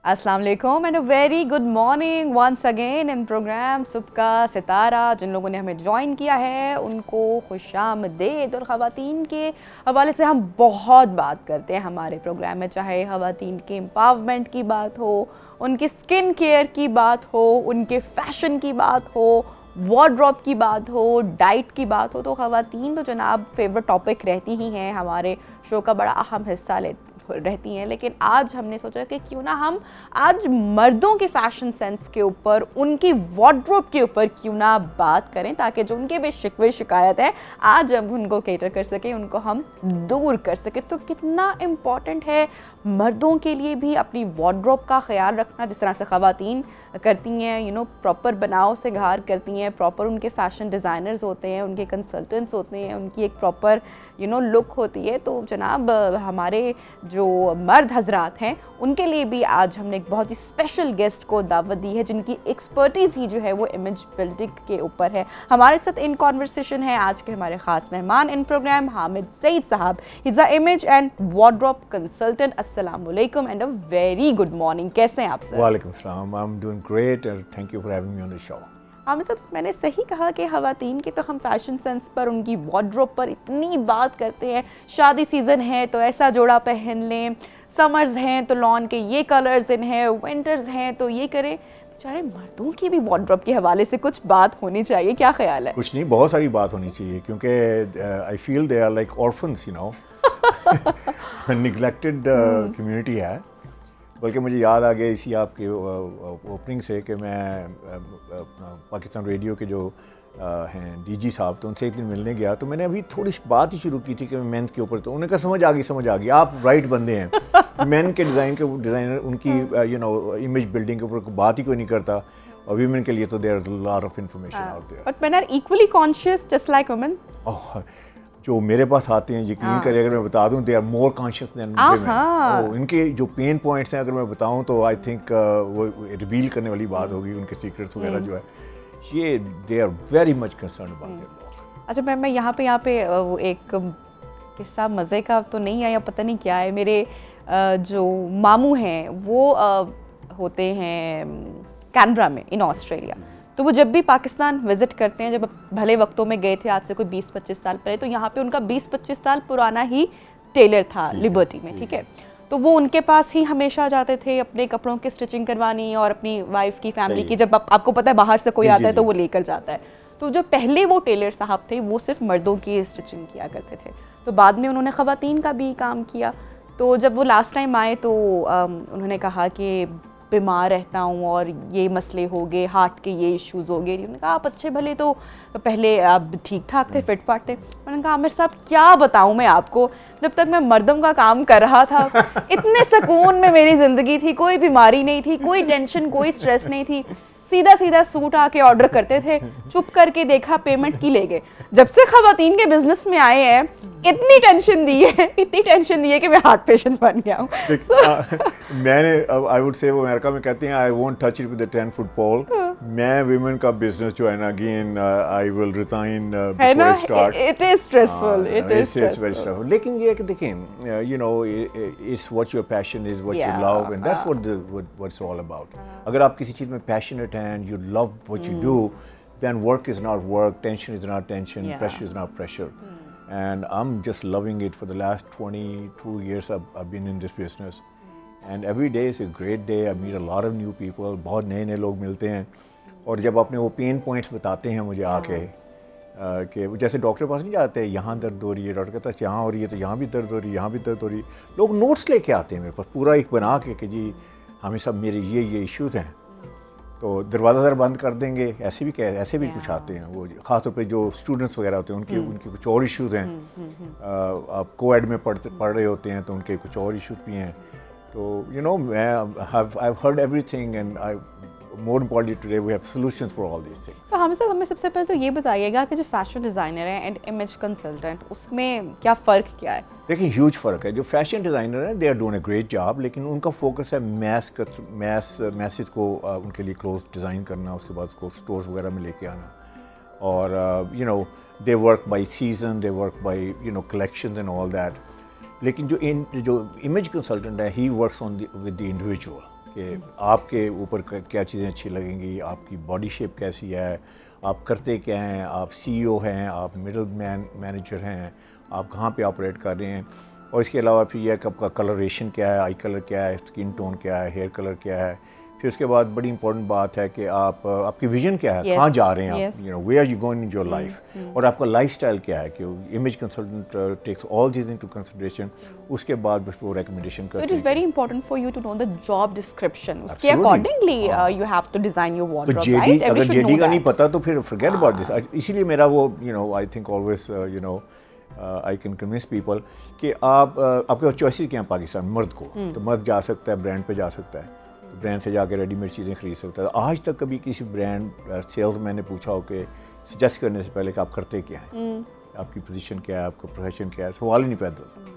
السلام علیکم and a very good morning once again in programme صبح کا ستارہ. جن لوگوں نے ہمیں جوائن کیا ہے ان کو خوش آمدید. اور خواتین کے حوالے سے ہم بہت بات کرتے ہیں ہمارے پروگرام میں, چاہے خواتین کے امپاورمنٹ کی بات ہو, ان کے اسکن کیئر کی بات ہو, ان کے فیشن کی بات ہو, وارڈروب کی بات ہو, ڈائٹ کی بات ہو. تو خواتین تو جناب فیوریٹ ٹاپک رہتی ہی ہیں, ہمارے شو کا بڑا اہم حصہ رہتی ہیں. لیکن آج ہم نے سوچا کہ کیوں نہ ہم آج مردوں کے فیشن سینس کے اوپر, ان کی وارڈروب کے اوپر کیوں نہ بات کریں, تاکہ جو ان کے بھی شکوے شکایت ہے آج ہم ان کو کیٹر کر سکیں, ان کو ہم دور کر سکیں. تو کتنا امپورٹنٹ ہے مردوں کے لیے بھی اپنی وارڈروب کا خیال رکھنا, جس طرح سے خواتین کرتی ہیں, پراپر بناؤ سے گھار کرتی ہیں, پراپر ان کے فیشن ڈیزائنرز ہوتے ہیں, ان کے کنسلٹنٹس ہوتے ہیں, ان کی ایک پراپر لک ہوتی ہے. تو جناب ہمارے جو مرد حضرات ہیں ان کے لیے بھی آج ہم نے ایک بہت ہی اسپیشل گیسٹ کو دعوت دی ہے, جن کی ایکسپرٹیز ہی جو ہے وہ امیج بلڈنگ کے اوپر ہے. ہمارے ساتھ ان کانورسیشن ہے آج کے ہمارے خاص مہمان ان programme, Hamid Saeed sahab. He is a image and wardrobe consultant. السلام علیکم and a very good morning. کیسے ہیں آپ سر؟ وعلیکم السلام. I am doing great and thank you for having me on the show. مطلب میں نے صحیح کہا کہ خواتین کی تو ہم فیشن سینس پر, ان کی وارڈروب پر اتنی بات کرتے ہیں. شادی سیزن ہے تو ایسا جوڑا پہن لیں, سمرز ہیں تو لان کے یہ کلرز ان ہیں, ونٹرز ہیں تو یہ کریں. بیچارے مردوں کی بھی وارڈروب کے حوالے سے کچھ بات ہونی چاہیے, کیا خیال ہے؟ کچھ نہیں, بہت ساری بات ہونی چاہیے, کیونکہ I feel they are like orphans, neglected community ہے. بلکہ مجھے یاد آ گیا اسی آپ کے اوپننگ سے کہ میں پاکستان ریڈیو کے جو ہیں ڈی جی صاحب, تو ان سے ایک دن ملنے گیا, تو میں نے ابھی تھوڑی بات ہی شروع کی تھی کہ میں مینس کے اوپر, تو انہوں نے کہا سمجھ آ گئی, آپ رائٹ بندے ہیں. مین کے ڈیزائنر ان کی امیج بلڈنگ کے اوپر بات ہی کوئی نہیں کرتا, اور ویمن کے لیے تو there is a lot of information out there. But men are equally conscious just like women. جو میرے پاس آتے ہیں, یقین کریں اگر میں بتا دوں, they are more conscious than women. ان کے جو پین پوائنٹس ہیں اگر میں بتاؤں تو آئی تھنک وہ ریویل کرنے والی بات ہوگی, ان کے سیکرٹس وغیرہ جو ہے, یہ they are very much concerned about their لوگ. اچھا میں یہاں پہ ایک قصہ مزے کا تو نہیں آیا, پتہ نہیں کیا ہے. میرے جو ماموں ہیں وہ ہوتے ہیں کینبرا میں ان آسٹریلیا. تو وہ جب بھی پاکستان وزٹ کرتے ہیں, جب بھلے وقتوں میں گئے تھے آج سے کوئی 20-25 سال پہلے, تو یہاں پہ ان کا 20-25 سال پرانا ہی ٹیلر تھا لبرٹی میں, ٹھیک ہے. تو وہ ان کے پاس ہی ہمیشہ جاتے تھے اپنے کپڑوں کی اسٹچنگ کروانی, اور اپنی وائف کی فیملی کی, جب آپ کو پتہ ہے باہر سے کوئی آتا ہے تو وہ لے کر جاتا ہے. تو جو پہلے وہ ٹیلر صاحب تھے وہ صرف مردوں کی اسٹچنگ کیا کرتے تھے, تو بعد میں انہوں نے خواتین کا بھی کام کیا. تو جب وہ لاسٹ ٹائم آئے تو انہوں نے کہا کہ بیمار رہتا ہوں اور یہ مسئلے ہو گئے, ہارٹ کے یہ ایشوز ہو گئے. انہوں نے کہا آپ اچھے بھلے تو پہلے آپ ٹھیک ٹھاک تھے, فٹ فاٹ تھے. انہوں نے کہا عامر صاحب کیا بتاؤں میں آپ کو, جب تک میں مردوں کا کام کر رہا تھا اتنے سکون میں میری زندگی تھی, کوئی بیماری نہیں تھی, کوئی ٹینشن, کوئی اسٹریس نہیں تھی. سیدھا سوٹ آ کے آرڈر کرتے تھے, چپ کر کے دیکھا, پیمنٹ کی, لے گئے. جب سے خواتین کے بزنس میں آئے ہیں اتنی ٹینشن دی ہے کہ میں ہارٹ پیشنٹ بن گیا ہوں. میں نے آئی وڈ سے, وہ امریکہ میں کہتے ہیں I won't touch it with a 10 foot pole. میں ویمن کا بزنس جو ہے نا, again I will resign before I start. It is stressful, it's very stressful. لیکن یہ ہے کہ دیکھیں, it's what your passion is, what you love, and that's what it's all about. اگر آپ کسی چیز میں پیشنیٹ ہیں and you love what you do, then work is not work, tension is not tension, pressure is not pressure. And I'm just loving it. For the last 22 years I've been in this business, and every day is a great day. I meet a lot of new people, بہت نئے لوگ ملتے ہیں, اور جب اپنے وہ pain points بتاتے ہیں مجھے آ کے, کہ جیسے ڈاکٹر پاس نہیں جاتے, یہاں درد ہو رہی ہے, ڈاکٹر کہتا ہے یہاں ہو رہی ہے تو یہاں بھی درد ہو رہی ہے, یہاں بھی درد ہو رہی ہے. لوگ نوٹس لے کے آتے ہیں میرے پاس پورا ایک بنا کے کہ جی ہمیں سب میرے یہ ایشوز ہیں. تو دروازہ ذرا بند کر دیں گے, ایسے بھی کچھ آتے ہیں. وہ خاص طور پہ جو اسٹوڈنٹس وغیرہ ہوتے ہیں ان کے کچھ اور ایشوز ہیں. آپ کو ایڈ میں پڑھ رہے ہوتے ہیں تو ان کے کچھ اور ایشوز بھی ہیں. تو I've heard everything, and more importantly today we have solutions for all these things. تو ہمیں سب سے پہلے تو یہ بتائیے گا کہ جو فیشن ڈیزائنر ہیں اینڈ امیج کنسلٹنٹ, اس میں کیا فرق کیا ہے؟ دیکھیں ہیوج فرق ہے. جو فیشن ڈیزائنر ہیں they are doing a great job, لیکن ان کا فوکس ہے میسج کو ان کے لیے کلوز ڈیزائن کرنا, اس کے بعد اس کو اسٹورز وغیرہ میں لے کے آنا. اور they work by season, they work by collections and all that. لیکن جو امیج کنسلٹنٹ ہے, he works with the individual. کہ آپ کے اوپر کیا چیزیں اچھی لگیں گی, آپ کی باڈی شیپ کیسی ہے, آپ کرتے کیا ہیں, آپ سی ای او ہیں, آپ مڈل مینیجر ہیں, آپ کہاں پہ آپریٹ کر رہے ہیں, اور اس کے علاوہ پھر یہ کہ آپ کا کلریشن کیا ہے, آئی کلر کیا ہے, اسکن ٹون کیا ہے, ہیئر کلر کیا ہے. پھر اس کے بعد بڑی امپورٹنٹ بات ہے کہ آپ کی ویژن کیا ہے, کہاں جا رہے ہیں آپ, where are you going in your life, اور آپ کا لائف اسٹائل کیا ہے, کہ image consultant takes all these into consideration. اس کے بعد بس وہ ریکمنڈیشن کرتے ہیں. So it is very important for you to know the job description. اس کے accordingly you have to design your wardrobe, right? اگر جے ڈی کا نہیں پتا تو پھر forget about this. اسی لیے میرا وہ I think always I can convince people کہ آپ کے پاس چوائسیز کیا ہیں پاکستان مرد کو, تو مرد جا سکتا ہے برانڈ پہ جا سکتا ہے, برانڈ سے جا کے ریڈی میڈ چیزیں خرید سکتا ہے. آج تک کبھی کسی برانڈ سیلز میں نے پوچھا ہو کہ سجیسٹ کرنے سے پہلے کہ آپ کرتے کیا ہیں, آپ کی پوزیشن کیا ہے, آپ کا پروفیشن کیا ہے, سوال ہی نہیں پیدا ہوتا.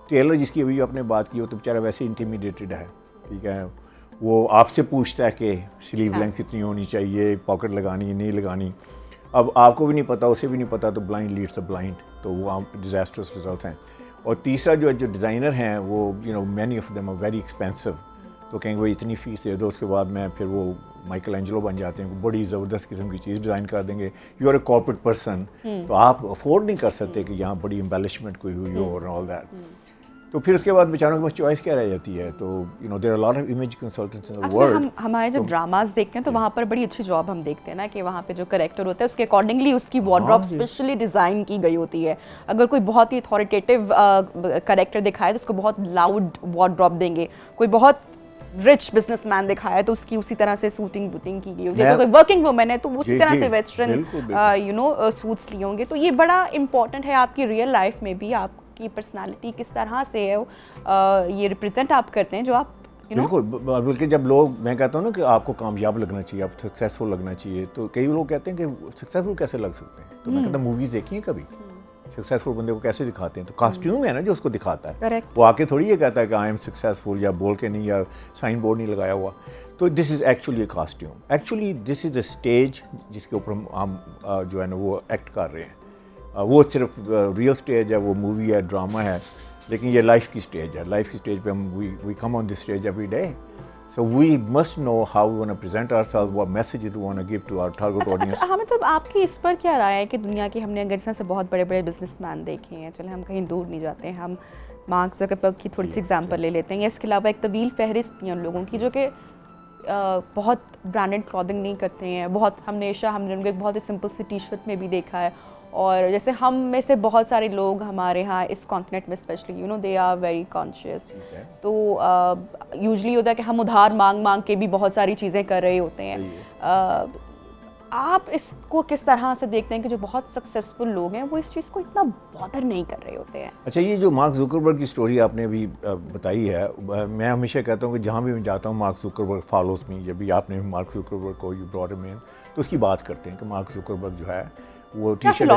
ٹیلر جس کی ابھی آپ نے بات کی ہو تو بیچارہ ویسے انٹیمیڈیٹڈ ہے, ٹھیک ہے, وہ آپ سے پوچھتا ہے کہ سلیو لینتھ کتنی ہونی چاہیے, پاکٹ لگانی ہے نہیں لگانی. اب آپ کو بھی نہیں پتا, اسے بھی نہیں پتا, تو بلائنڈ لیڈس دا بلائنڈ, تو وہ ڈیزاسٹرس ریزلٹس ہیں. اور تیسرا جو ڈیزائنر ہیں وہ many of them are very expensive, تو کہیں گے وہ اتنی فیس دے دو, اس کے بعد میں پھر وہ مائیکل اینجلو بن جاتے ہیں, بڑی زبردست قسم کی چیز ڈیزائن کر دیں گے. You are a corporate person, تو آپ افورڈ نہیں کر سکتے کہ یہاں بڑی امبیلشمنٹ کوئی ہوئی ہو اور آل دیٹ. تو پھر اس کے بعد بیچاروں کے پاس چوائس کیا رہ جاتی ہے. تو there are lot of image consultants in the world. ہمارے جب ڈراماز دیکھتے ہیں تو وہاں پر بڑی اچھی جاب ہم دیکھتے ہیں نا, کہ وہاں پہ جو کریکٹر ہوتا ہے اس کے اکارڈنگلی اس کی وارڈروب اسپیشلی ڈیزائن کی گئی ہوتی ہے. اگر کوئی بہت ہی اتھارٹیٹیو کریکٹر دکھائے تو اس کو بہت لاؤڈ وارڈروب دیں گے. کوئی بہت رچ بزنس مین دکھایا ہے تو اس کی اسی طرح سے سوٹنگ بوٹنگ کی گئی ہوتی ہے. کوئی ورکنگ وومن ہے تو اسی طرح سے ویسٹرن سوٹس لیے ہوں گے. تو یہ بڑا امپورٹنٹ ہے آپ کی ریئل لائف میں بھی, آپ کی پرسنالٹی کس طرح سے ہے یہ ریپرزینٹ آپ کرتے ہیں جو آپ بالکل. بلکہ جب لوگ, میں کہتا ہوں نا کہ آپ کو کامیاب لگنا چاہیے, آپ سکسیزفل لگنا چاہیے, تو کئی لوگ کہتے ہیں کہ سکسیزفل کیسے لگ سکتے ہیں. تو میں کہتا ہوں موویز دیکھی ہیں کبھی, سکسیزفل بندے کو کیسے دکھاتے ہیں, تو کاسٹیوم ہے نا جو اس کو دکھاتا ہے. وہ آ کے تھوڑی یہ کہتا ہے کہ آئی ایم سکسیزفل, یا بول کے نہیں, یا سائن بورڈ نہیں لگایا ہوا. تو this is actually a costume. Actually this is a stage جس کے اوپر ہم جو ہے نا وہ ایکٹ کر رہے ہیں. وہ صرف ریئل اسٹیج ہے, وہ مووی ہے, ڈرامہ ہے, لیکن یہ لائف کی اسٹیج ہے. لائف کی اسٹیج پہ ہم we come on this stage every day. So we must know how we want to present ourselves, what messages we want to give to our target audience. ہاں مطلب آپ کی اس پر کیا رائے ہے کہ دنیا کے ہم نے اگر جس سے بہت بڑے بڑے بزنس مین دیکھے ہیں, چلے ہم کہیں دور نہیں جاتے ہیں, ہم مارک زکربرگ کی تھوڑی سی ایگزامپل لے لیتے ہیں, یا اس کے علاوہ ایک طویل فہرست بھی ہیں ان لوگوں کی جو کہ بہت برانڈڈ کلودنگ نہیں کرتے ہیں. بہت ہم نے ان کو ایک بہت ہی سمپل سی ٹی شرٹ میں بھی دیکھا ہے. اور جیسے ہم میں سے بہت سارے لوگ ہمارے ہاں اس کانٹیننٹ میں especially they are very conscious. تو یوزلی ہوتا ہے کہ ہم ادھار مانگ کے بھی بہت ساری چیزیں کر رہے ہوتے ہیں. آپ اس کو کس طرح سے دیکھتے ہیں کہ جو بہت سکسیزفل لوگ ہیں وہ اس چیز کو اتنا بادر نہیں کر رہے ہوتے ہیں؟ اچھا, یہ جو مارک زکربرگ کی سٹوری آپ نے ابھی بتائی ہے, میں ہمیشہ کہتا ہوں کہ جہاں بھی میں جاتا ہوں مارک زکربرگ فالوز می. جب بھی آپ نے مارک زکربرگ کو یو براٹ ہم ان, تو اس کی بات کرتے ہیں کہ مارک زکربرگ جو ہے وہ ٹی شرٹ,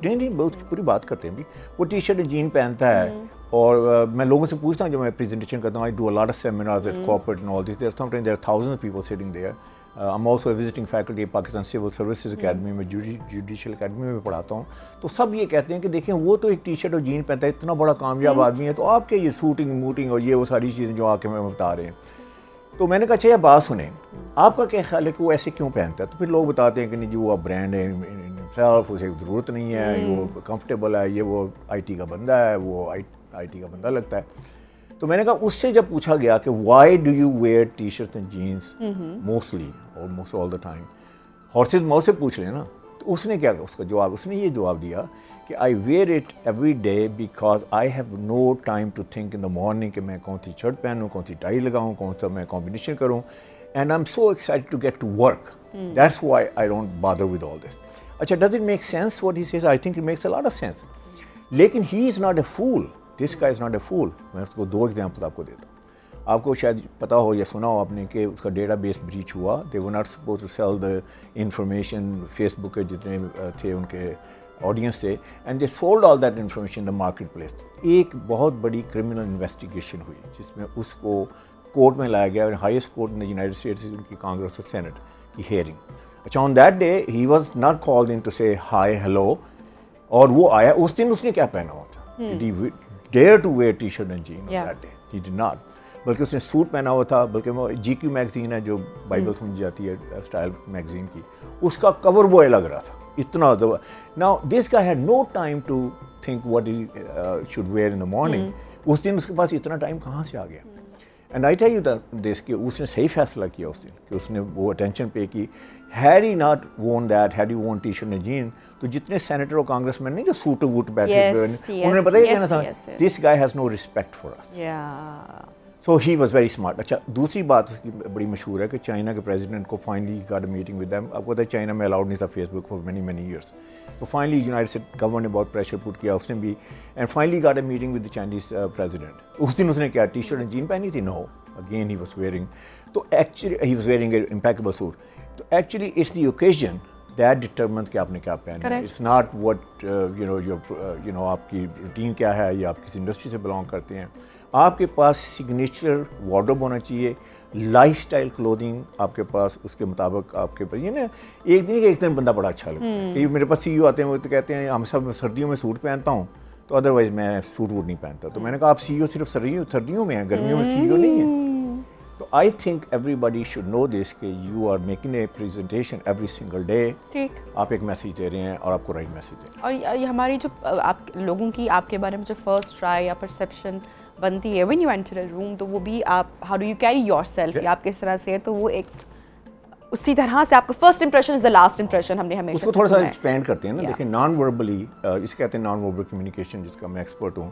نہیں اس کی پوری بات کرتے ہیں بھی. وہ ٹی شرٹ جین پہنتا ہے, اور میں لوگوں سے پوچھتا ہوں, جو میں پریزنٹیشن کرتا ہوں, I do a lot of seminars at corporate and all this, there are thousand of people sitting there. I'm also a visiting faculty of Pakistan Civil Services Academy میں جوڈیشل اکیڈمی میں پڑھاتا ہوں. تو سب یہ کہتے ہیں کہ دیکھیں وہ تو ایک ٹی شرٹ اور جین پہنتا ہے, اتنا بڑا کامیاب آدمی ہے, تو آپ کے یہ سوٹنگ موٹنگ اور یہ وہ ساری چیزیں جو آ کے میں بتا رہے ہیں. تو میں نے کہا اچھا یہ بات سنیں, آپ کا کیا خیال ہے کہ وہ ایسے کیوں پہنتا ہے؟ تو پھر لوگ بتاتے ہیں کہ نہیں جی وہ برانڈ ہے سیلف, اسے ضرورت نہیں ہے, وہ کمفرٹیبل ہے, یہ وہ آئی ٹی کا بندہ ہے, وہ آئی ٹی کا بندہ لگتا ہے. تو میں نے کہا اس سے جب پوچھا گیا کہ why do you wear T shirt and jeans mostly almost all the time, ہارسز ماؤ سے پوچھ لیں نا, تو اس نے کیا اس کا جواب, اس نے یہ جواب دیا کہ I wear it every day because I have no time to think in the morning کہ میں کون سی شرٹ پہنوں, کون سی ٹائی لگاؤں, کون سا میں کمبینیشن کروں, and I am so excited to get to work, that's why I don't bother with all this. اچھا, does it make sense what he says? I think it makes a lot of sense. لیکن he is not a fool, this گائی is not a فول. میں اس کو دو example آپ کو دیتا ہوں. آپ کو شاید پتہ ہو یا سنا ہو آپ نے کہ اس کا ڈیٹا بیس بریچ ہوا. They were not suppose to sell the information, Facebook کے جتنے تھے ان کے آڈینس تھے, and they sold all that information in the marketplace. ایک بہت بڑی کرمنل انویسٹیگیشن ہوئی جس میں اس کو کورٹ میں لایا گیا, highest court in the United States, ان کی کانگریس اور سینٹ کی ہیئرنگ. اچھا, on that day he was not called in to say hi hello, اور وہ آیا. اس دن اس نے کیا پہنا ہوا تھا؟ Did he dare to wear t-shirt and jeans on that day? He did not. بلکہ اس نے سوٹ پہنا ہوا تھا, بلکہ وہ جی کیو میگزین ہے جو بائبل سمجھ جاتی ہے اسٹائل میگزین کی, اس کا کور بوائے لگ رہا تھا اتنا. Now this guy had no time to think what he should wear in the morning. اس دن اس کے پاس اتنا ٹائم کہاں سے آ گیا؟ And I tell you this کہ اس نے صحیح فیصلہ کیا اس دن کہ اس نے وہ اٹینشن پے کی. ہیڈ ہی ناٹ وون دیٹ, ہیڈ ہی وون ٹی شرٹ اینڈ جین, تو جتنے سینیٹر اور کانگریس مین نہیں جو سوٹ ووٹ بیٹھے ہوئے انہوں نے پتہ ہی کہنا تھا this guy has no respect for us. So he was very smart. اچھا دوسری بات اس کی بڑی مشہور ہے کہ چائنا کے پریزیڈنٹ کو finally got a meeting with them. آپ کو پتہ ہے چائنا میں الاؤڈ نہیں تھا Facebook for many years. تو فائنلی یونائٹڈ اسٹیٹ گورنمنٹ نے بہت پریشر پٹ کیا, اس نے بھی, and finally got a meeting with the Chinese president. اس دن اس نے کیا ٹی شرٹ اینڈ جین پہنی تھی؟ No, again he was wearing, تو actually he was wearing a impeccable suit. تو actually it's the occasion that determines کہ آپ نے کیا پہنا ہے. It's not what you know آپ کی روٹین کیا ہے یا آپ کسی انڈسٹری سے بلانگ کرتے ہیں. آپ کے پاس سگنیچر وارڈروب ہونا چاہیے, لائف اسٹائل کلودنگ آپ کے پاس اس کے مطابق آپ کے پاس. یہ نا ایک دن کہ ایک دن بندہ بڑا اچھا لگتا ہے کہ میرے پاس CEO آتے ہیں وہ تو کہتے ہیں ہم سب سردیوں میں سوٹ پہنتا ہوں تو ادروائز میں سوٹ ووٹ نہیں پہنتا. تو میں نے کہا آپ CEO صرف سردیوں میں ہیں, گرمیوں میں CEO نہیں ہیں. تو I think everybody should know this کہ you are making a presentation every single day. ٹھیک, آپ ایک میسیج دے رہے ہیں اور آپ کو رائٹ میسیج دیں. اور یہ ہماری جو آپ لوگوں کی آپ کے بارے میں جو فرسٹ رائے یا پرسیپشن بنتی ہے وین یو انٹر اے روم, تو وہ بھی آپ how do you carry your self, آپ کس طرح سے, تو وہ ایک اسی طرح سے آپ کا first impression is the last impression. ہم نے ہمیشہ اس کو تھوڑا سا ایکسپینڈ کرتے ہیں نا. دیکھیں نان وربلی, اس کہتے ہیں نان وربل کمیونیکیشن جس کا میں ایکسپرٹ ہوں.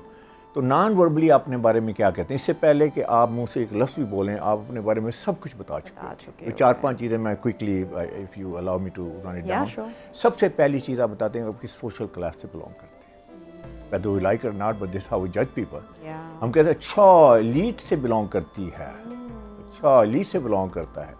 تو نان وربلی آپ اپنے بارے میں کیا کہتے ہیں اس سے پہلے کہ آپ منہ سے ایک لفظ بھی بولیں آپ اپنے بارے میں سب کچھ بتا چکے ہیں. 4-5 چیزیں میں quickly if you allow me to run it down. سب سے پہلی چیز آپ بتاتے ہیں آپ کس سوشل کلاس سے بلانگ کرتے ہیں. whether we like it or not, but this is how we judge people. ہم کہتے ہیں اچھا ایلیٹ سے بلانگ کرتی ہے, اچھا ایلیٹ سے بلانگ کرتا ہے,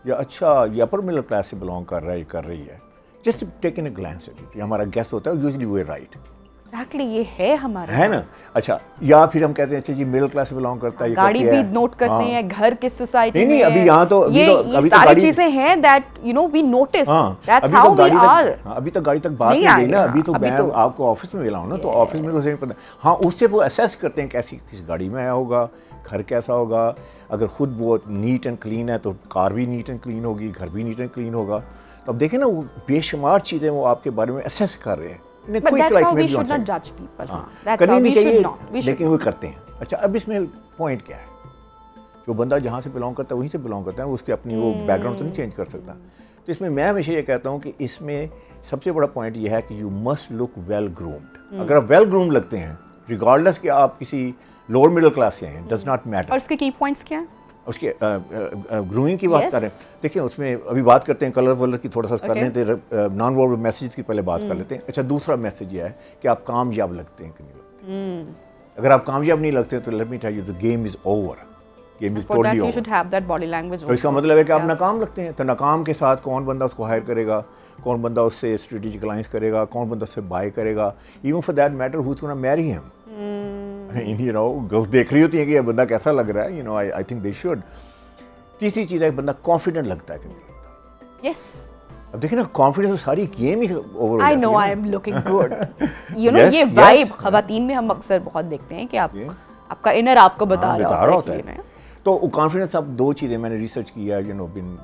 یا اچھا یہ اپر مڈل کلاس سے بلانگ کر رہا ہے, کر رہی ہے. Just take in a glance at it. یہ ہمارا گیس ہوتا ہے یوزلی وہ رائٹ ایگزیکٹلی, یہ ہے ہمارا ہے نا. اچھا یا پھر ہم کہتے ہیں اچھا جی مڈل کلاس سے بلانگ کرتا ہے, گاڑی بھی نوٹ کرتے ہیں, گھر کے سوسائٹی نہیں ابھی یہاں تو یہ ساری چیزیں ہیں that you know we notice, that's how we are. ابھی تک گاڑی تک بات نہیں گئی نا, ابھی تو میں آپ کو آفس میں ملا ہوں نا, تو آفس میں تو صحیح پتہ. ہاں اس سے وہ اسیس کرتے ہیں کیسی کس گاڑی میں آیا ہوگا, گھر کیسا ہوگا. اگر خود وہ نیٹ اینڈ کلین ہے تو کار بھی نیٹ اینڈ کلین ہوگی, گھر بھی نیٹ اینڈ کلین ہوگا. تو اب دیکھیں نا وہ بے شمار چیزیں وہ آپ کے بارے میں اسیس کر رہے ہیں. کرنی نہیں چاہیے لیکن وہ کرتے ہیں. اچھا اب اس میں پوائنٹ کیا ہے, جو بندہ جہاں سے بلانگ کرتا ہے وہیں سے بلانگ کرتا ہے, اس کی اپنی وہ بیک گراؤنڈ تو نہیں چینج کر سکتا. تو اس میں ہمیشہ یہ کہتا ہوں کہ اس میں سب سے بڑا پوائنٹ یہ ہے کہ you must look well groomed. اگر آپ ویل گرومڈ لگتے ہیں ریگارڈلیس کہ آپ کسی لوور مڈل کلاس سے ہیں, ڈز ناٹ میٹر. اور اس کے کی پوائنٹس کیا ہیں اس کے گروئنگ کی بات کر رہے ہیں. دیکھیں اس میں ابھی بات کرتے ہیں کلر ولر کی, تھوڑا سا کر لیتے ہیں نان وربل میسیج کی پہلے بات کر لیتے ہیں. اچھا دوسرا میسیج یہ ہے کہ آپ کامیاب لگتے ہیں کہ نہیں لگتے. اگر آپ کامیاب نہیں لگتے تو let me tell you the game is over, game is totally over. تو اس کا مطلب ہے کہ آپ ناکام لگتے ہیں. تو ناکام کے ساتھ کون بندہ اس کو ہائر کرے گا, کون بندہ اس سے اسٹریٹجک الائنس کرے گا, کون بندہ اس سے بائی کرے گا, even for that matter who's gonna marry him. You know girls دیکھ رہی ہوتی ہیں کہ یہ بندہ کیسا لگ رہا ہے, you know I think they should. تیسری چیز ہے کہ بندہ کانفیڈنٹ لگتا ہے کہ نہیں لگتا. یس, اب دیکھیں نا کانفیڈنس ساری گیم ہی اوور ہو جاتی ہے. I know I am looking good. You know یہ وائب خواتین میں ہم اکثر بہت دیکھتے ہیں کہ آپ کا انر آپ کو بتا رہا ہوتا ہے. تو کانفیڈنس اب دو چیزیں میں نے ریسرچ کیا, you know been in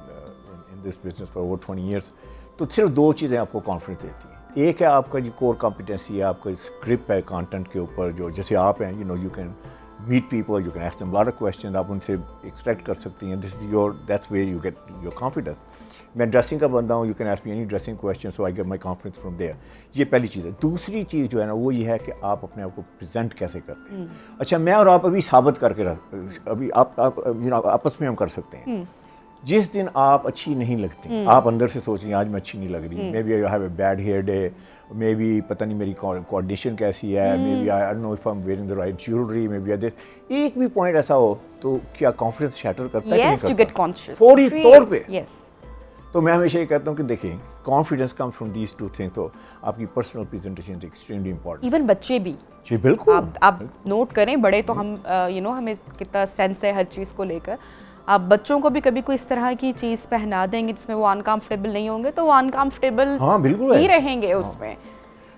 this business for over 20 years. تو صرف دو چیزیں آپ کو کانفیڈنس دیتی ہیں. ایک ہے آپ کا جو کور کمپیٹنسی ہے, آپ کا اسکرپٹ ہے کانٹینٹ کے اوپر, جو جیسے آپ ہیں, you know you can meet people, you can ask them lot of question, آپ ان سے ایکسٹریکٹ کر سکتی ہیں. This is your, that's where you get your confidence. میں ڈریسنگ کا بندہ ہوں, you can ask me any dressing question, so I get my confidence from there. یہ پہلی چیز ہے. دوسری چیز جو ہے نا وہ یہ ہے کہ آپ اپنے آپ کو پریزنٹ کیسے کرتے ہیں. اچھا میں اور آپ ابھی ثابت کر کے ابھی آپ آپس میں ہم کر سکتے ہیں. جس دن آپ اچھی نہیں لگتی, آپ اندر سے سوچ رہی ہیں آج میں اچھی نہیں لگ رہی, maybe I have a bad hair day, maybe پتہ نہیں میری کوآرڈینیشن کیسی ہے, maybe I don't know if I am wearing the right jewellery, maybe ایک بھی پوائنٹ ایسا ہو تو کیا کانفیڈنس شیٹر کرتا ہے کہ نہیں کرتا فوری طور پہ. تو میں ہمیشہ یہ کہتا ہوں کہ دیکھیں confidence comes from these two things. تو آپ کی personal presentation is extremely important. Even بچے بھی, جی بالکل, آپ نوٹ کریں, بڑے تو ہم یو نو ہمیں کتنا سینس ہے ہر چیز کو لے کر. آپ بچوں کو بھی کبھی کوئی اس طرح کی چیز پہنا دیں گے جس میں وہ انکمفرٹیبل نہیں ہوں گے تو وہ انکمفرٹیبل ہی رہیں گے اس میں,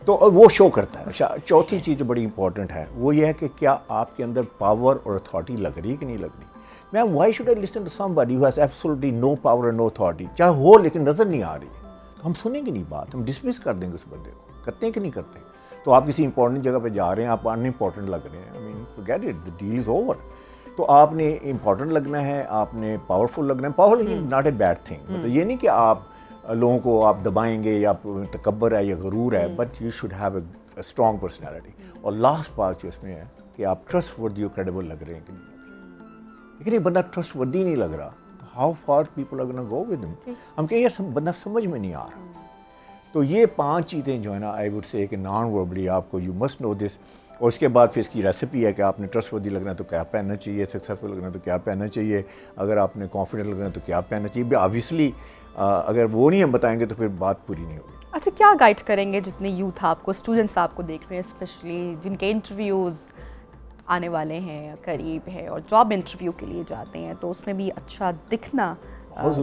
تو وہ شو کرتا ہے. اچھا چوتھی چیز جو بڑی امپورٹنٹ ہے وہ یہ ہے کہ کیا آپ کے اندر پاور اور اتھارٹی لگ رہی ہے کہ نہیں لگ رہی. Ma'am why should I listen to somebody who has absolutely no power and no authority, چاہے ہو لیکن نظر نہیں آ رہی ہے, تو ہم سنیں گے نہیں بات, ہم ڈسمس کر دیں گے اس بندے کو. کرتے ہیں کہ نہیں کرتے؟ تو آپ کسی امپورٹنٹ جگہ پہ جا رہے ہیں, آپ ان امپورٹنٹ لگ رہے ہیں, I mean forget it, the deal is over. تو آپ نے امپورٹنٹ لگنا ہے, آپ نے پاورفل لگنا ہے. Powerful is not a bad thing, مطلب یہ نہیں کہ آپ لوگوں کو آپ دبائیں گے یا تکبر ہے یا غرور ہے, but you should have a strong personality. اور لاسٹ بات جو اس میں ہے کہ آپ ٹرسٹ وردی اور کریڈیبل لگ رہے ہیں کہ نہیں لگ رہے. لیکن یہ بندہ ٹرسٹ وردی نہیں لگ رہا, تو how far people are gonna go with ہم. ہم کہیں یار بندہ سمجھ میں نہیں آ رہا. تو یہ 5 چیزیں جو ہے نا, آئی وڈ سے کہ نان وربلی آپ کو یو مسٹ نو دس. اور اس کے بعد پھر اس کی ریسیپی ہے کہ آپ نے ٹرسٹ وردی لگنا ہے تو کیا پہننا چاہیے, سکسیزفل لگنا ہے تو کیا پہننا چاہیے, اگر آپ نے کانفیڈنٹ لگنا ہے تو کیا پہننا چاہیے. آبویسلی اگر وہ نہیں ہم بتائیں گے تو پھر بات پوری نہیں ہوگی. اچھا, کیا گائیڈ کریں گے جتنے یوتھ آپ کو, اسٹوڈنٹس آپ کو دیکھ رہے ہیں, اسپیشلی جن کے انٹرویوز آنے والے ہیں, قریب ہے, اور جاب انٹرویو کے لیے جاتے ہیں, تو اس میں بھی اچھا دکھنا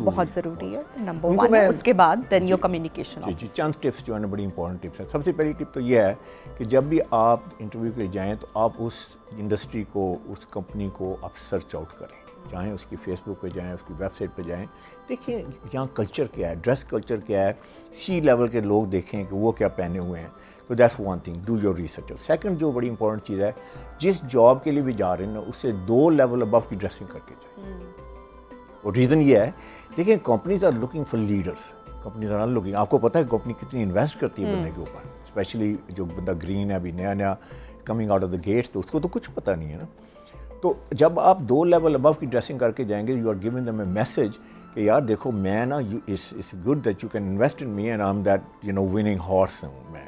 بہت ضروری ہے. نمبر 1 ہے, اس کے بعد دین یور کمیونیکیشن. جی چند ٹپس جو ہے نا بڑی امپورٹنٹ ٹپس ہیں. سب سے پہلی ٹپ تو یہ ہے کہ جب بھی آپ انٹرویو کے لیے جائیں تو آپ اس انڈسٹری کو, اس کمپنی کو آپ سرچ آؤٹ کریں. چاہیں اس کی فیس بک پہ جائیں, اس کی ویب سائٹ پہ جائیں, دیکھیں یہاں کلچر کیا ہے, ڈریس کلچر کیا ہے, سی لیول کے لوگ دیکھیں کہ وہ کیا پہنے ہوئے ہیں. تو that's one thing, do your research. Second جو بڑی امپورٹنٹ چیز ہے, جس جاب کے لیے بھی جا رہے ہیں نا, اس سے 2 لیول ابو کی ڈریسنگ کر کے جائیں. اور ریزن یہ ہے, دیکھیں companies are looking for leaders, companies are not looking. آپ کو پتہ ہے کمپنی کتنی انویسٹ کرتی ہے بندے کے اوپر, اسپیشلی جو بندہ گرین ہے, ابھی نیا coming out of the gates, تو اس کو تو کچھ پتہ نہیں ہے نا. تو جب آپ 2 لیول ابو کی ڈریسنگ کر کے جائیں گے, you are giving them a message کہ یار دیکھو میں نا, it's good that you can invest in me and I am that you know winning horse ہوں میں,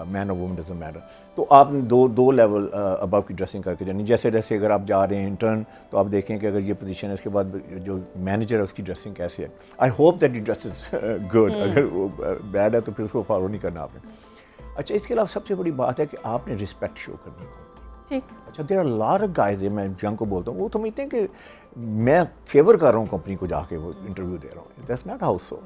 مین اور وومن ڈزنٹ میٹر. تو آپ نے 2 لیول ابو کی ڈریسنگ کر کے جانی. جیسے اگر آپ جا رہے ہیں انٹرن, تو آپ دیکھیں کہ اگر یہ پوزیشن ہے, اس کے بعد جو مینیجر ہے اس کی ڈریسنگ کیسے ہے. I hope that you dress is good, اگر وہ بیڈ ہے تو پھر اس کو فالو نہیں کرنا آپ نے. اچھا, اس کے علاوہ سب سے بڑی بات ہے کہ آپ نے رسپیکٹ شو کرنی ہے. اچھا, there are lot of guys, میں ینگ کو بولتا ہوں, وہ سمجھتے ہیں کہ میں فیور کر رہا ہوں کمپنی کو, جا کے وہ انٹرویو دے رہا ہوں. That's not how so.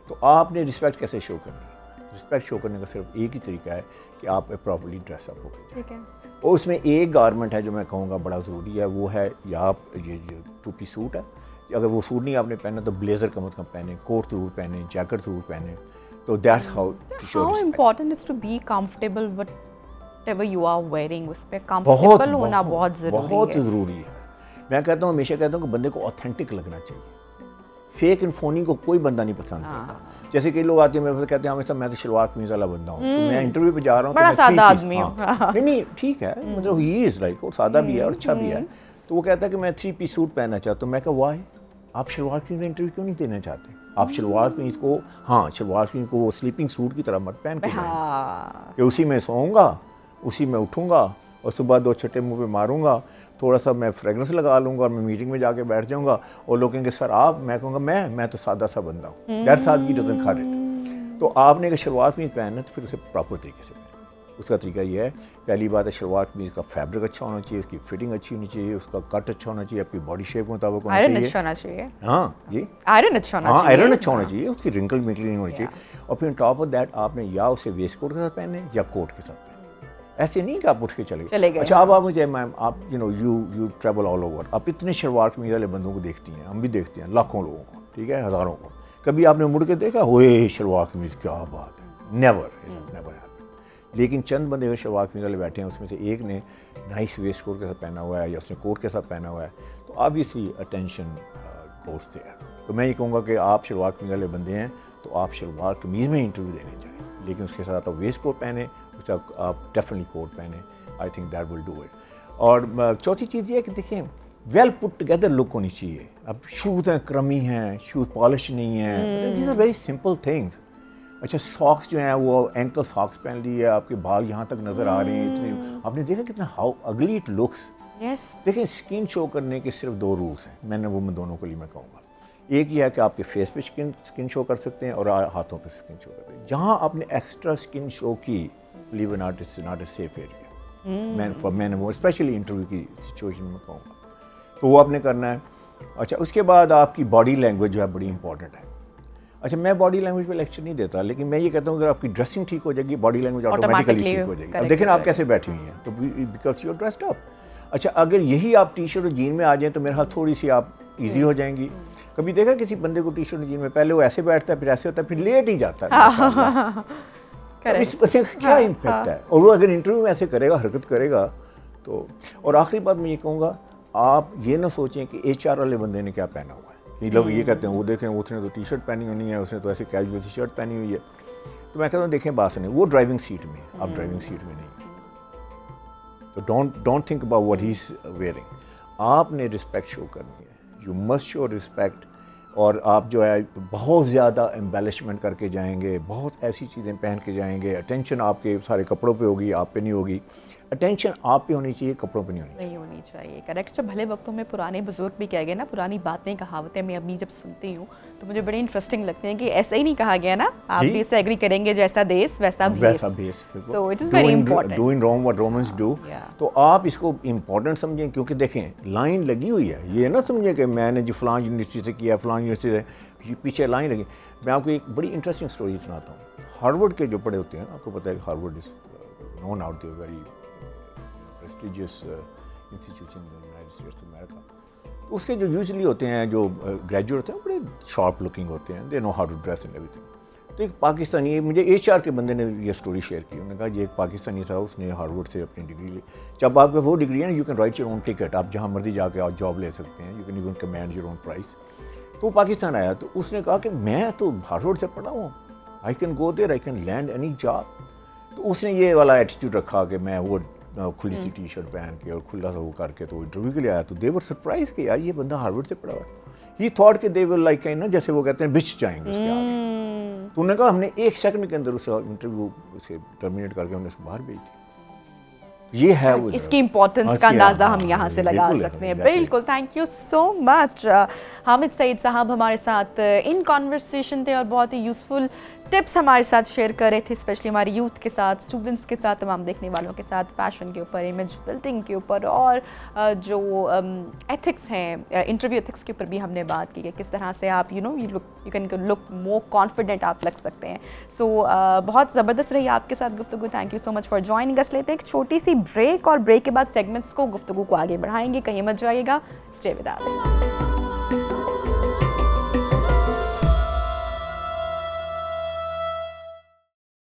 تو آپ نے رسپیکٹ کیسے شو کرنی ہے؟ رسپیکٹ شو کرنے کا صرف ایک ہی طریقہ ہے کہ آپ پراپرلی ڈریس اپ ہو گئے. اور اس میں ایک گارمنٹ ہے جو میں کہوں گا بڑا ضروری ہے, وہ ہے یا آپ یہ جو 2 پیس سوٹ ہے, اگر وہ سوٹ نہیں آپ نے پہنا تو بلیزر کم از کم پہنیں, کوٹ ضرور پہنیں, جیکٹ ضرور پہنیں. تو that's how to show respect. How important is to be comfortable whatever you are wearing, اس پہ کمفرٹیبل ہونا بہت ضروری ہے. میں کہتا ہوں, ہمیشہ کہتا ہوں کہ بندے کو آتھینٹک لگنا چاہیے. فیک اینڈ فونی کو کوئی بندہ نہیں پسند کرتا. جیسے کئی لوگ آتے ہیں میرے پاس کہتے ہیں ہمیشہ میں تو شلوار قمیض والا بندہ ہوں, تو میں انٹرویو پہ جا رہا ہوں, بڑا سادہ آدمی ہوں. نہیں ٹھیک ہے, مطلب ہی از لائک, اور سادہ بھی ہے اور اچھا بھی ہے. تو وہ کہتا ہے کہ میں 3 پیس سوٹ پہننا چاہتا ہوں. میں کہا وائی, آپ شلوار قمیض میں انٹرویو کیوں نہیں دینا چاہتے؟ آپ شلوار قمیض کو, شلوار قمیض کو وہ سلیپنگ سوٹ کی طرح مت پہن کے جائیں کہ اسی میں سوؤں گا, اسی میں اٹھوں گا, اور صبح 2 چھٹے منہ پہ ماروں گا, تھوڑا سا میں فریگرنس لگا لوں گا, اور میں میٹنگ میں جا کے بیٹھ جاؤں گا, اور لوگ کہیں گے سر آپ, میں کہوں گا میں تو سادہ سا بندہ ہوں. دیٹ سادگی ڈزنٹ کٹ اٹ. تو آپ نے اگر شلوار قمیض پہننا تو پھر اسے پراپر طریقے سے پہنیں. اس کا طریقہ یہ ہے, پہلی بات ہے شلوار قمیض کا فیبرک اچھا ہونا چاہیے, اس کی فٹنگ اچھی ہونی چاہیے, اس کا کٹ اچھا ہونا چاہیے, آپ کی باڈی شیپ کے مطابق ہونا چاہیے. ہاں جی, آئرن اچھا ہونا چاہیے, اس کی رنکل میٹل نہیں ہونی چاہیے. اور پھر ٹاپ آف دیٹ آپ نے یا اسے ویسٹ کوٹ کے ساتھ پہنے یا کوٹ کے ساتھ پہنے. ایسے نہیں کہ آپ اٹھ کے چلے گئے. اچھا, اب آپ مجھے میم, آپ یو ٹریول آل اوور, آپ اتنے شلوار قمیض والے بندوں کو دیکھتی ہیں, ہم بھی دیکھتے ہیں لاکھوں لوگوں کو, ٹھیک ہے, ہزاروں کو. کبھی آپ نے مڑ کے دیکھا ہوئے شلوار قمیض کیا بات ہے؟ Never happen. لیکن چند بندے اگر شلوار قمیض والے بیٹھے ہیں, اس میں سے ایک نے نائس ویسٹ کوٹ کے ساتھ پہنا ہوا ہے یا اس نے کوٹ کے ساتھ پہنا ہوا ہے, تو آبویسلی اٹینشن گوز دیئر. تو میں یہ کہوں گا کہ آپ شلوار قمیض والے بندے ہیں تو آپ شلوار قمیض میں انٹرویو دینے جائیں, لیکن اس کے ساتھ آپ ویسٹ کوٹ پہنیں, اس کا آپ ڈیفینیٹلی کوٹ پہنیں. I think that will do it. اور چوتھی چیز یہ ہے کہ دیکھیں ویل پٹ ٹوگیدر لک ہونی چاہیے. اب شوز ہیں کرمی ہیں, شوز پالش نہیں ہیں, these are very simple things. اچھا, ساکس جو ہیں وہ اینکل ساکس پہن لی ہے, آپ کے بال یہاں تک نظر آ رہے ہیں اتنے. آپ نے دیکھا کتنا ہاؤ اگلی اٹ لکس. دیکھیں اسکن شو کرنے کے صرف 2 رولس ہیں, میں نے وہ میں دونوں کے لیے میں کہوں گا. ایک یہ ہے کہ آپ کے فیس پہ اسکن شو کر سکتے ہیں اور ہاتھوں پہ اسکن شو کرتے ہیں. جہاں آپ نے ایکسٹرا اسکن شو کی, بلیو اور not, it's not a safe area for men وہ, اسپیشلی انٹرویو کی سچویشن میں کہوں گا, تو وہ آپ نے کرنا ہے. اچھا, اس کے بعد آپ کی باڈی لینگویج جو ہے بڑی امپورٹنٹ ہے. اچھا, میں باڈی لینگویج پہ لیکچر نہیں دیتا, لیکن میں یہ کہتا ہوں اگر آپ کی ڈریسنگ ٹھیک ہو جائے گی, باڈی لینگویج آٹومیٹکلی ٹھیک ہو جائے گی. اب دیکھیں آپ کیسے بیٹھی ہوئی ہیں, تو because you are dressed up. اچھا اگر یہی آپ ٹی شرٹ اور جین میں آ جائیں تو میرے خیال تھوڑی سی آپ ایزی ہو جائیں گی. کبھی دیکھا کسی بندے کو ٹی شرٹ اور جین میں پہلے وہ ایسے بیٹھتا ہے پھر ایسے ہوتا ہے پھر لیٹ ہی جاتا ہے. اس بچے کا کیا امپیکٹ ہے, اور وہ اگر انٹرویو میں ایسے کرے گا حرکت کرے گا تو. اور آخری بات میں یہ کہوں گا, آپ یہ نہ سوچیں کہ ایچ آر والے بندے نے کیا پہنا ہوا ہے. یہ لوگ یہ کہتے ہیں وہ دیکھیں اس نے تو ٹی شرٹ پہنی ہونی ہے, اس نے تو ایسے کیجول سی شرٹ پہنی ہوئی ہے. تو میں کہتا ہوں دیکھیں بات سنیں, وہ ڈرائیونگ سیٹ میں, آپ ڈرائیونگ سیٹ میں نہیں. تو don't think about what he is wearing. آپ نے رسپیکٹ شو کرنی ہے, یو مسٹ شو رسپیکٹ. اور آپ جو ہے بہت زیادہ ایمبیلشمنٹ کر کے جائیں گے, بہت ایسی چیزیں پہن کے جائیں گے, اٹینشن آپ کے سارے کپڑوں پہ ہوگی, آپ پہ نہیں ہوگی. اٹینشن آپ پہ ہونی چاہیے, کپڑوں پہ نہیں ہونی چاہیے. کریکٹ. جب بھلے وقتوں میں پرانے بزرگ بھی کہہ گئے نا, پرانی باتیں کہاوتیں میں ابھی جب سنتی ہوں تو مجھے بڑی انٹرسٹنگ لگتی ہیں کہ ایسا ہی نہیں کہا گیا نا, آپ بھی اس سے ایگری کریں گے, جیسا دیس ویسا بھیس. So it is very important. Doing wrong what Romans do. تو آپ اس کو امپورٹنٹ سمجھیں, کیونکہ دیکھیں لائن لگی ہوئی ہے. یہ نہ سمجھیں کہ میں نے جو فلاں یونیورسٹی سے کیا, فلاں یونیورسٹی سے, پیچھے لائن لگی. میں آپ کو ایک بڑی انٹرسٹنگ اسٹوری سناتا ہوں. ہارورڈ کے جو پڑھے ہوتے ہیں, آپ کو پتہ ہے کہ Harvard is known out there, very prestigious institution in the United States of America. تو اس کے جو یوزلی ہوتے ہیں, جو گریجویٹ ہوتے ہیں, بڑے شارپ لکنگ ہوتے ہیں, they know how to dress and everything. تو ایک پاکستانی, مجھے ایچ آر کے بندے نے یہ اسٹوری شیئر کی. انہوں نے کہا یہ ایک پاکستانی تھا, اس نے ہارورڈ سے اپنی ڈگری لی. جب آپ کا وہ ڈگری ہے نا, you can write your own ticket, آپ جہاں مرضی جا کے آپ جاب لے سکتے ہیں, you can even command your own price. تو وہ پاکستان آیا تو اس نے کہا کہ میں تو ہارورڈ سے پڑھا ہوں, I can go there, I can land any job. تو اس نے یہ والا ایٹیٹیوڈ رکھا کہ میں وہ کھلی سی ٹی شرٹ پہن کے اور کھلا سا وہ کر کے تو انٹرویو کے لیے آیا. تو دے ور سرپرائز کہ یار یہ بندہ ہارورڈ سے پڑھا ہوا ہے. ہی تھاٹ کہ دے ول لائک نا, جیسے وہ کہتے ہیں بچ جائیں گے اس کے آگے. تو انہوں نے کہا ہم نے 1 سیکنڈ کے اندر اسے انٹرویو اسے ٹرمینیٹ کر کے ہم نے اسے باہر بھیج دی. یہ ہے وہ اس کی امپورٹنس کا اندازہ ہم یہاں سے لگا سکتے ہیں. بالکل. تھینک یو سو مچ. حامد سعید صاحب ہمارے ساتھ ان کانورسیشن تھے اور بہت ہی یوزفل ٹپس ہمارے ساتھ شیئر کر رہے تھے, اسپیشلی ہماری یوتھ کے ساتھ, اسٹوڈنٹس کے ساتھ, تمام دیکھنے والوں کے ساتھ, فیشن کے اوپر, امیج بلڈنگ کے اوپر, اور جو ایتھکس ہیں, انٹرویو ایتھکس کے اوپر بھی ہم نے بات کی کہ کس طرح سے آپ you can look more confident آپ لگ سکتے ہیں. سو بہت زبردست رہی آپ کے ساتھ گفتگو. Thank you so much for joining us. لیتے ہیں ایک چھوٹی سی بریک, اور بریک کے بعد سیگمنٹس کو, گفتگو کو آگے بڑھائیں گے. کہیں مت جائیے گا, اسٹے ود اس.